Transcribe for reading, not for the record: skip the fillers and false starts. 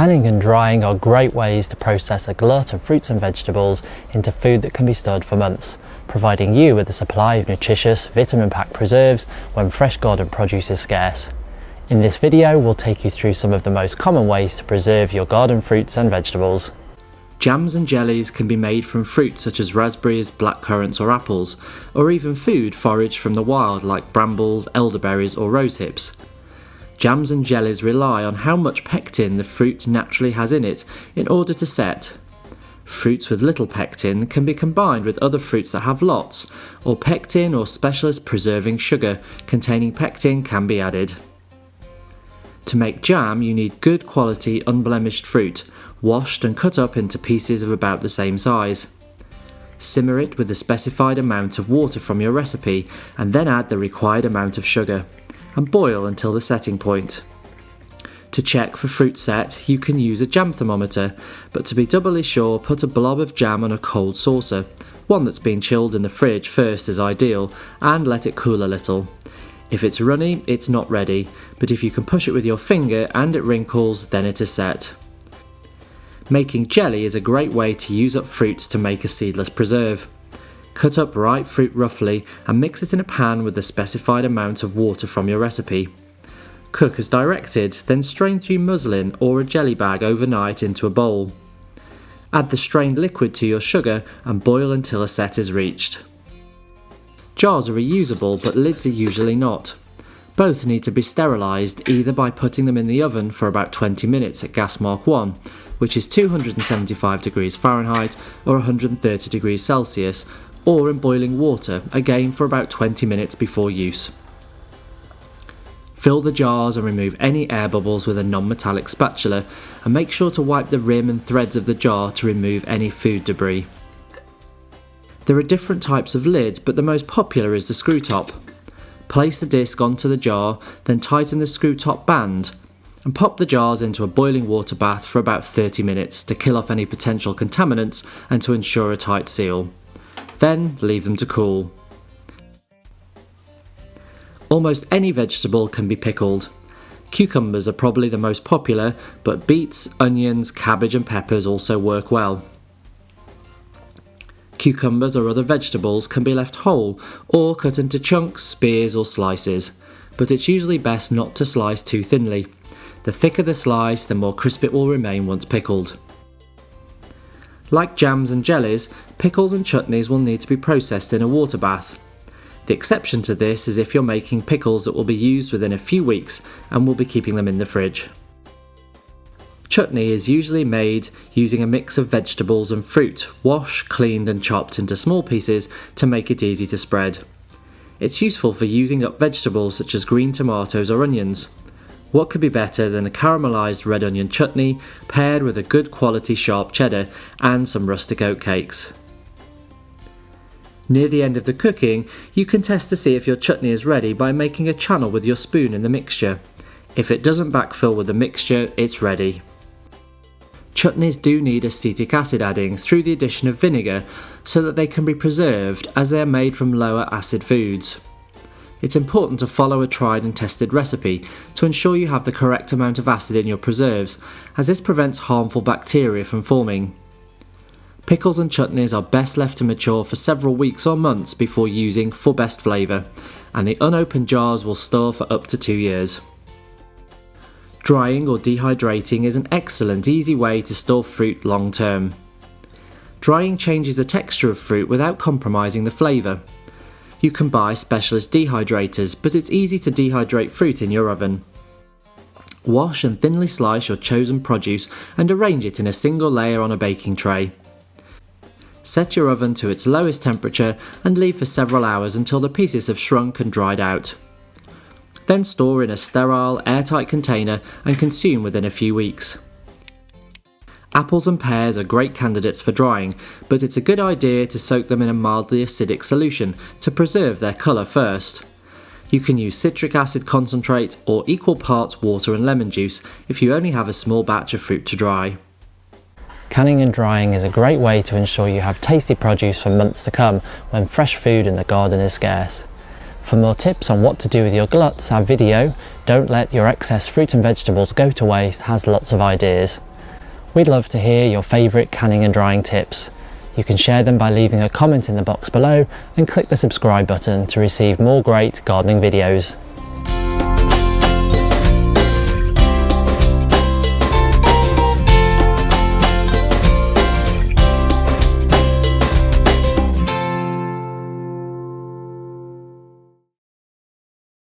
Canning and drying are great ways to process a glut of fruits and vegetables into food that can be stored for months, providing you with a supply of nutritious, vitamin-packed preserves when fresh garden produce is scarce. In this video, we'll take you through some of the most common ways to preserve your garden fruits and vegetables. Jams and jellies can be made from fruit such as raspberries, blackcurrants or apples, or even food foraged from the wild like brambles, elderberries or rosehips. Jams and jellies rely on how much pectin the fruit naturally has in it in order to set. Fruits with little pectin can be combined with other fruits that have lots, or pectin or specialist preserving sugar containing pectin can be added. To make jam, you need good quality unblemished fruit, washed and cut up into pieces of about the same size. Simmer it with the specified amount of water from your recipe and then add the required amount of sugar, and boil until the setting point. To check for fruit set, you can use a jam thermometer, but to be doubly sure, put a blob of jam on a cold saucer. One that's been chilled in the fridge first is ideal, and let it cool a little. If it's runny, it's not ready, but if you can push it with your finger and it wrinkles, then it is set. Making jelly is a great way to use up fruits to make a seedless preserve. Cut up ripe fruit roughly and mix it in a pan with the specified amount of water from your recipe. Cook as directed, then strain through muslin or a jelly bag overnight into a bowl. Add the strained liquid to your sugar and boil until a set is reached. Jars are reusable, but lids are usually not. Both need to be sterilised either by putting them in the oven for about 20 minutes at gas mark 1, which is 275 degrees Fahrenheit or 130 degrees Celsius, or in boiling water, again for about 20 minutes before use. Fill the jars and remove any air bubbles with a non-metallic spatula, and make sure to wipe the rim and threads of the jar to remove any food debris. There are different types of lid, but the most popular is the screw top. Place the disc onto the jar, then tighten the screw top band, and pop the jars into a boiling water bath for about 30 minutes to kill off any potential contaminants and to ensure a tight seal. Then leave them to cool. Almost any vegetable can be pickled. Cucumbers are probably the most popular, but beets, onions, cabbage and peppers also work well. Cucumbers or other vegetables can be left whole or cut into chunks, spears or slices, but it's usually best not to slice too thinly. The thicker the slice, the more crisp it will remain once pickled. Like jams and jellies, pickles and chutneys will need to be processed in a water bath. The exception to this is if you're making pickles that will be used within a few weeks and will be keeping them in the fridge. Chutney is usually made using a mix of vegetables and fruit, washed, cleaned and chopped into small pieces to make it easy to spread. It's useful for using up vegetables such as green tomatoes or onions. What could be better than a caramelised red onion chutney paired with a good quality sharp cheddar and some rustic oat cakes? Near the end of the cooking, you can test to see if your chutney is ready by making a channel with your spoon in the mixture. If it doesn't backfill with the mixture, it's ready. Chutneys do need acetic acid adding through the addition of vinegar so that they can be preserved, as they are made from lower acid foods. It's important to follow a tried and tested recipe to ensure you have the correct amount of acid in your preserves, as this prevents harmful bacteria from forming. Pickles and chutneys are best left to mature for several weeks or months before using for best flavour, and the unopened jars will store for up to 2 years. Drying or dehydrating is an excellent, easy way to store fruit long term. Drying changes the texture of fruit without compromising the flavour. You can buy specialist dehydrators, but it's easy to dehydrate fruit in your oven. Wash and thinly slice your chosen produce and arrange it in a single layer on a baking tray. Set your oven to its lowest temperature and leave for several hours until the pieces have shrunk and dried out. Then store in a sterile, airtight container and consume within a few weeks. Apples and pears are great candidates for drying, but it's a good idea to soak them in a mildly acidic solution to preserve their colour first. You can use citric acid concentrate or equal parts water and lemon juice if you only have a small batch of fruit to dry. Canning and drying is a great way to ensure you have tasty produce for months to come when fresh food in the garden is scarce. For more tips on what to do with your gluts, our video, Don't Let Your Excess Fruit and Vegetables Go to Waste, has lots of ideas. We'd love to hear your favourite canning and drying tips. You can share them by leaving a comment in the box below and click the subscribe button to receive more great gardening videos.